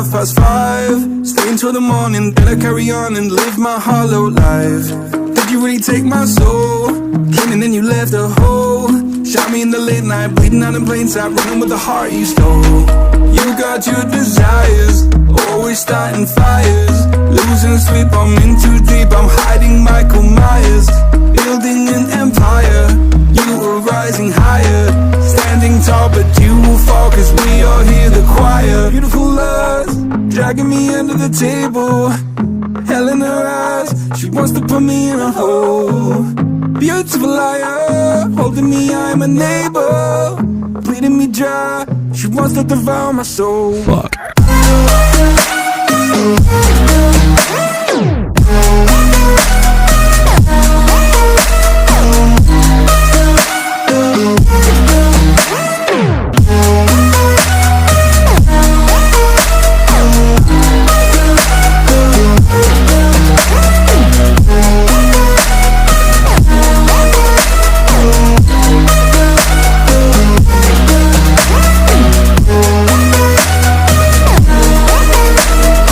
5:30. Stay until the morning, then I carry on and live my hollow life. Did you really take my soul? Came and then you left a hole. Shot me in the late night, bleeding out in plain sight, running with the heart you stole. You got your desires, always starting fires. Losing sleep, I'm in too deep, I'm hiding Michael Myers. Building an empire, you were rising higher. Standing tall, but you will fall, cause we all hear the choir. Beautiful lust, dragging me under the table. Hell in her eyes, she wants to put me in a hole. Beautiful liar, holding me, I'm a neighbor. Bleeding me dry, she wants to devour my soul. Fuck.